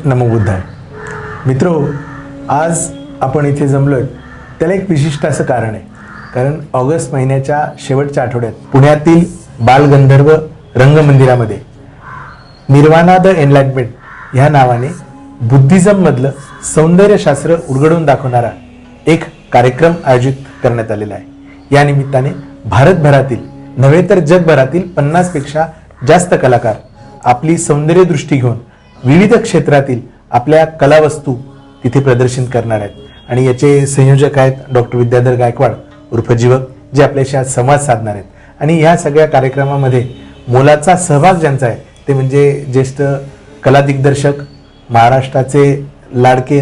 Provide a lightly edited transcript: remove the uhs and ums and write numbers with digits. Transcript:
नमो बुद्धाय. मित्रो, आज आपण इथे जमलोय त्याला एक विशिष्ट असं कारण आहे. कारण ऑगस्ट महिन्याच्या शेवटच्या आठवड्यात पुण्यातील बालगंधर्व रंगमंदिरामध्ये निर्वाणा द एनलाइटमेंट ह्या नावाने बुद्धिझममधलं सौंदर्यशास्त्र उलगडून दाखवणारा एक कार्यक्रम आयोजित करण्यात आलेला आहे. या निमित्ताने भारतभरातील नव्हे तर जगभरातील 50 पेक्षा जास्त कलाकार आपली सौंदर्य दृष्टी घेऊन विविध क्षेत्रातील आपल्या कलावस्तू तिथे प्रदर्शित करणार आहेत. आणि याचे संयोजक आहेत डॉक्टर विद्याधर गायकवाड उर्फ जीवक, जे आपल्याशी आज संवाद साधणार आहेत. आणि ह्या सगळ्या कार्यक्रमामध्ये मोलाचा सहभाग ज्यांचा आहे ते म्हणजे ज्येष्ठ कला दिग्दर्शक, महाराष्ट्राचे लाडके